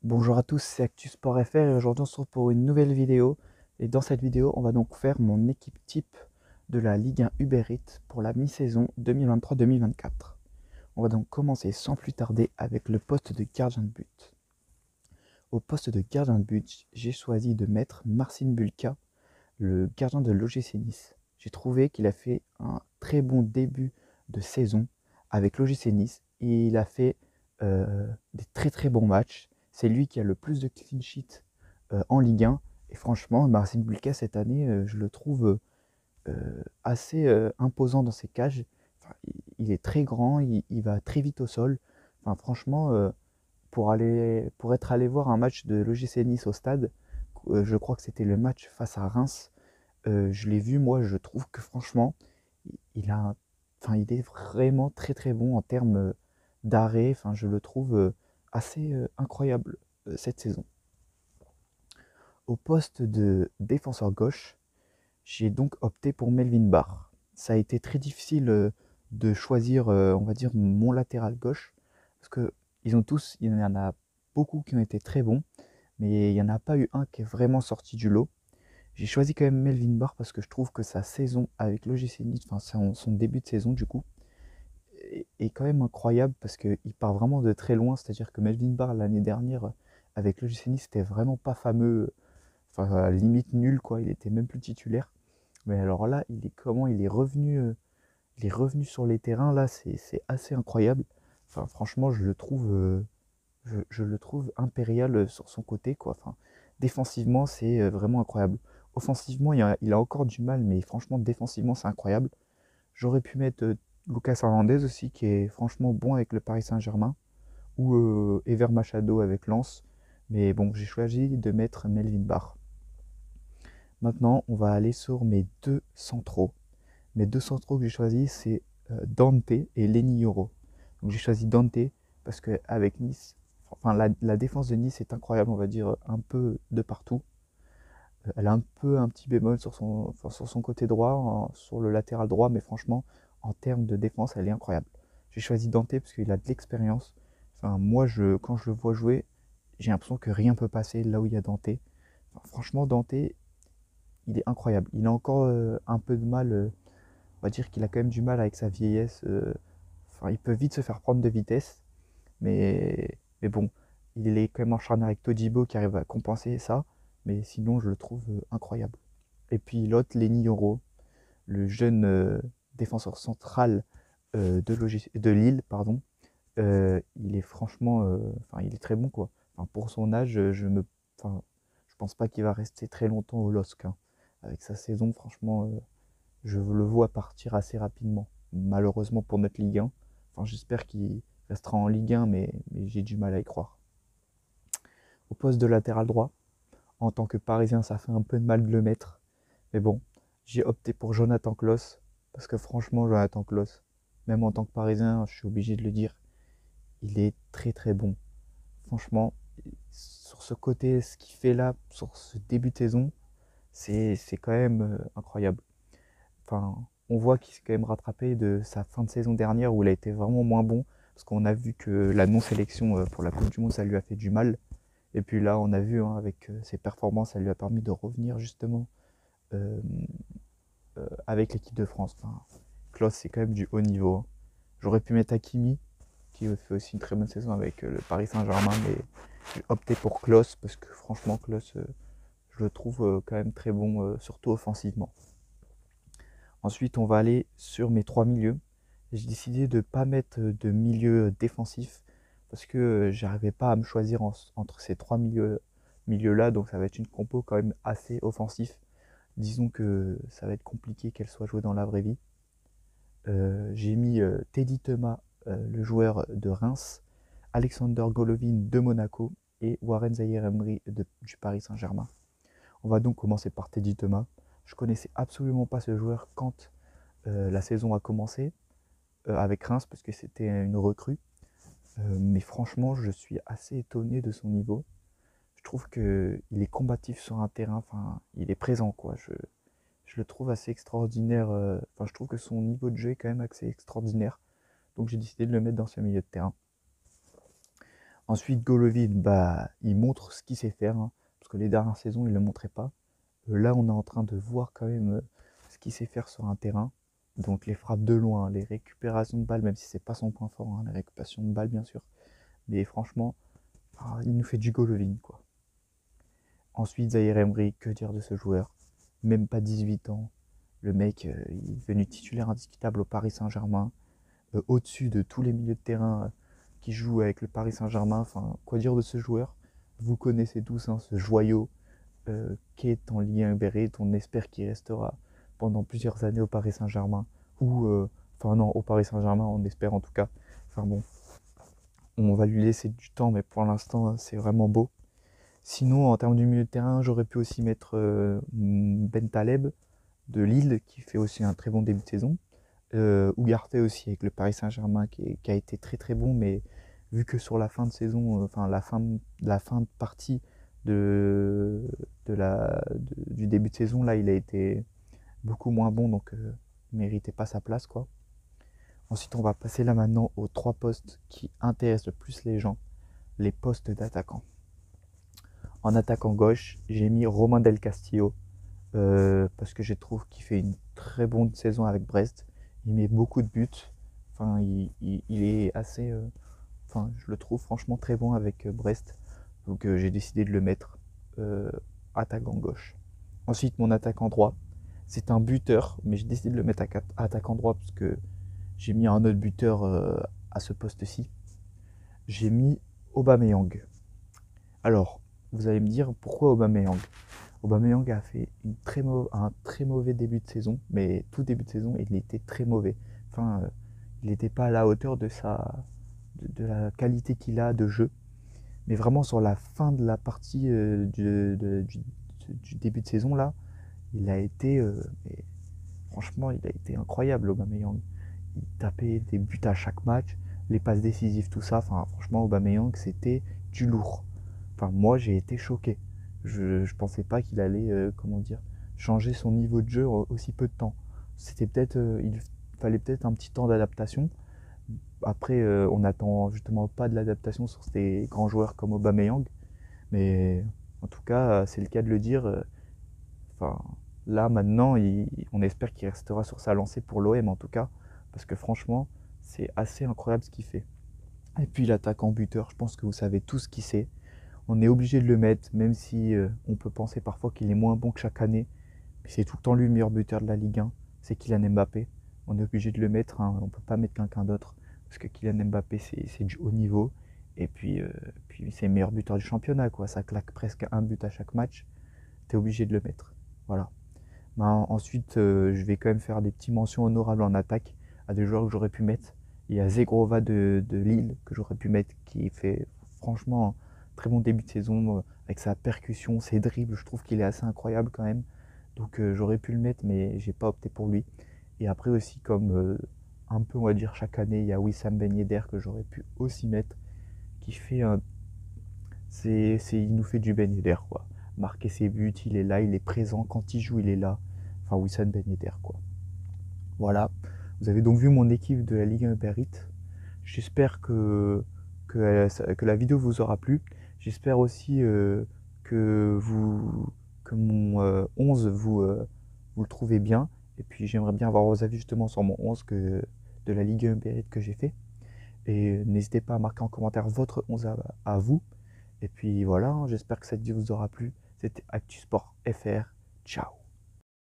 Bonjour à tous, c'est ActuSport.fr et aujourd'hui on se retrouve pour une nouvelle vidéo. Et dans cette vidéo, on va donc faire mon équipe type de la Ligue 1 Uber Eats pour la mi-saison 2023-2024. On va donc commencer sans plus tarder avec le poste de gardien de but. Au poste de gardien de but, j'ai choisi de mettre Marcin Bulka, le gardien de l'OGC Nice. J'ai trouvé qu'il a fait un très bon début de saison avec l'OGC Nice et il a fait des très bons matchs. C'est lui qui a le plus de clean sheet en Ligue 1. Et franchement, Marcin Bulka, cette année, je le trouve assez imposant dans ses cages. Enfin, il est très grand, il va très vite au sol. Enfin, franchement, pour être allé voir un match de l'OGC Nice au stade, je crois que c'était le match face à Reims. Je l'ai vu, moi, je trouve que franchement, il a, enfin, il est vraiment très bon en termes d'arrêt. Enfin, je le trouve assez incroyable cette saison. Au poste de défenseur gauche, j'ai donc opté pour Melvin Barr. Ça a été très difficile de choisir, on va dire, mon latéral gauche, parce que il y en a beaucoup qui ont été très bons, mais il n'y en a pas eu un qui est vraiment sorti du lot. J'ai choisi quand même Melvin Barr parce que je trouve que sa saison avec l'OGC Nice, enfin son début de saison du coup, est quand même incroyable parce qu'il part vraiment de très loin. C'est-à-dire que Melvin Barr l'année dernière avec l'OGC Nice, c'était vraiment pas fameux, enfin limite nul quoi. Il était même plus titulaire. Mais alors là, il est revenu sur les terrains là, c'est assez incroyable. Enfin franchement, je le trouve impérial sur son côté, quoi. Enfin, défensivement, c'est vraiment incroyable. Offensivement, il a encore du mal, mais franchement, défensivement, c'est incroyable. J'aurais pu mettre Lucas Hernandez aussi, qui est franchement bon avec le Paris Saint-Germain, ou Ever Machado avec Lens. Mais bon, j'ai choisi de mettre Melvin Barr. Maintenant, on va aller sur mes deux centraux. Mes deux centraux que j'ai choisis, c'est Dante et Lenny Yoro. Donc j'ai choisi Dante parce qu'avec Nice, enfin la défense de Nice est incroyable, on va dire un peu de partout. Elle a un peu un petit bémol sur son côté droit, sur le latéral droit, mais franchement, en termes de défense, elle est incroyable. J'ai choisi Dante parce qu'il a de l'expérience. Enfin, moi, quand je le vois jouer, j'ai l'impression que rien ne peut passer là où il y a Dante. Enfin, franchement, Dante, il est incroyable. Il a encore un peu de mal, on va dire qu'il a quand même du mal avec sa vieillesse. Enfin, il peut vite se faire prendre de vitesse, mais bon, il est quand même en charnière avec Todibo qui arrive à compenser ça. Mais sinon, je le trouve incroyable. Et puis l'autre, Lenny Yoro, le jeune défenseur central de Lille, pardon. Il est franchement, enfin, il est très bon quoi. Enfin, pour son âge, enfin, je pense pas qu'il va rester très longtemps au LOSC, hein. Avec sa saison, franchement, je le vois partir assez rapidement. Malheureusement pour notre Ligue 1. Enfin, j'espère qu'il restera en Ligue 1, mais j'ai du mal à y croire. Au poste de latéral droit, en tant que Parisien, ça fait un peu de mal de le mettre. Mais bon, j'ai opté pour Jonathan Klaus. Parce que franchement, Jonathan Klaus, même en tant que Parisien, je suis obligé de le dire, il est très bon. Franchement, sur ce côté, ce qu'il fait là, sur ce début de saison, c'est quand même incroyable. Enfin, on voit qu'il s'est quand même rattrapé de sa fin de saison dernière où il a été vraiment moins bon. Parce qu'on a vu que la non-sélection pour la Coupe du Monde, ça lui a fait du mal. Et puis là, on a vu hein, avec ses performances, ça lui a permis de revenir justement euh, avec l'équipe de France. Enfin, Klaus, c'est quand même du haut niveau, hein. J'aurais pu mettre Hakimi, qui fait aussi une très bonne saison avec le Paris Saint-Germain, mais j'ai opté pour Klaus parce que franchement, Klaus, je le trouve quand même très bon, surtout offensivement. Ensuite, on va aller sur mes trois milieux. J'ai décidé de ne pas mettre de milieu défensif parce que j'arrivais pas à me choisir entre ces trois milieux-là, donc ça va être une compo quand même assez offensif. Disons que ça va être compliqué qu'elle soit jouée dans la vraie vie. J'ai mis Teddy Thomas, le joueur de Reims, Alexander Golovin de Monaco et Warren Zaïre-Emery du Paris Saint-Germain. On va donc commencer par Teddy Thomas. Je connaissais absolument pas ce joueur quand la saison a commencé avec Reims parce que c'était une recrue. Mais franchement, je suis assez étonné de son niveau. Je trouve qu'il est combatif sur un terrain, enfin, il est présent quoi. Je le trouve assez extraordinaire. Enfin, je trouve que son niveau de jeu est quand même assez extraordinaire. Donc j'ai décidé de le mettre dans ce milieu de terrain. Ensuite, Golovin, bah, il montre ce qu'il sait faire, hein, parce que les dernières saisons, il ne le montrait pas. Là, on est en train de voir quand même ce qu'il sait faire sur un terrain. Donc les frappes de loin, les récupérations de balles, même si c'est pas son point fort, hein, les récupérations de balles bien sûr. Mais franchement, il nous fait du Golovin, quoi. Ensuite, Zaïre Emery, que dire de ce joueur? Même pas 18 ans. Le mec, il est devenu titulaire indiscutable au Paris Saint-Germain, au-dessus de tous les milieux de terrain qui jouent avec le Paris Saint-Germain. Enfin, quoi dire de ce joueur? Vous connaissez tous, hein, ce joyau qui est en Ligue 1 Uber Eats. On espère qu'il restera pendant plusieurs années au Paris Saint-Germain. Ou, enfin non, au Paris Saint-Germain, on espère en tout cas. Enfin bon, on va lui laisser du temps, mais pour l'instant, c'est vraiment beau. Sinon, en termes du milieu de terrain, j'aurais pu aussi mettre Ben Taleb de Lille, qui fait aussi un très bon début de saison. Ugarte aussi avec le Paris Saint-Germain, qui a été très très bon, mais vu que sur la fin de saison, enfin la fin de partie de, du début de saison, là, il a été beaucoup moins bon, donc il méritait pas sa place, quoi. Ensuite, on va passer là maintenant aux trois postes qui intéressent le plus les gens, les postes d'attaquants. En attaquant gauche, j'ai mis Romain Del Castillo, parce que je trouve qu'il fait une très bonne saison avec Brest. Il met beaucoup de buts. Enfin, il est assez. Enfin, je le trouve franchement très bon avec Brest. Donc j'ai décidé de le mettre attaquant gauche. Ensuite, mon attaquant droit, c'est un buteur, mais j'ai décidé de le mettre à attaquant droit parce que j'ai mis un autre buteur à ce poste-ci. J'ai mis Aubameyang. Alors, vous allez me dire pourquoi Aubameyang? Aubameyang a fait un très mauvais début de saison, mais tout début de saison, il était très mauvais. Enfin, il n'était pas à la hauteur de la qualité qu'il a de jeu. Mais vraiment, sur la fin de la partie du début de saison, là, il a été, mais franchement, il a été incroyable, Aubameyang. Il tapait des buts à chaque match, les passes décisives, tout ça. Enfin, franchement, Aubameyang, c'était du lourd. Enfin, moi, j'ai été choqué. Je pensais pas qu'il allait, comment dire, changer son niveau de jeu aussi peu de temps. C'était peut-être, il fallait peut-être un petit temps d'adaptation. Après, on n'attend justement pas de l'adaptation sur ces grands joueurs comme Aubameyang, mais en tout cas, c'est le cas de le dire. Enfin, là maintenant, on espère qu'il restera sur sa lancée pour l'OM en tout cas, parce que franchement, c'est assez incroyable ce qu'il fait. Et puis l'attaquant buteur, je pense que vous savez tout ce qu'il sait. On est obligé de le mettre, même si on peut penser parfois qu'il est moins bon que chaque année. Mais c'est tout le temps lui le meilleur buteur de la Ligue 1, c'est Kylian Mbappé. On est obligé de le mettre, hein. On ne peut pas mettre quelqu'un d'autre, parce que Kylian Mbappé, c'est du haut niveau. Et puis c'est le meilleur buteur du championnat, quoi. Ça claque presque un but à chaque match. Tu es obligé de le mettre. Voilà. Ben, ensuite, je vais quand même faire des petites mentions honorables en attaque à des joueurs que j'aurais pu mettre. Il y a Zegrova de Lille que j'aurais pu mettre, qui fait franchement un très bon début de saison avec sa percussion, ses dribbles. Je trouve qu'il est assez incroyable quand même. Donc j'aurais pu le mettre, mais j'ai pas opté pour lui. Et après aussi, comme un peu on va dire chaque année, il y a Wissam Ben Yedder que j'aurais pu aussi mettre, qui fait un il nous fait du Ben Yedder, quoi. Marquer ses buts, il est là, il est présent. Quand il joue, il est là. Enfin, Wissam Ben Yedder, quoi. Voilà. Vous avez donc vu mon équipe de la Ligue 1 Uber Eats. J'espère que la vidéo vous aura plu. J'espère aussi que, que mon 11, vous le trouvez bien. Et puis, j'aimerais bien avoir vos avis justement sur mon 11 de la Ligue 1 Uber Eats que j'ai fait. Et n'hésitez pas à marquer en commentaire votre 11 à vous. Et puis voilà, hein, j'espère que cette vidéo vous aura plu. C'était ActuSport FR. Ciao.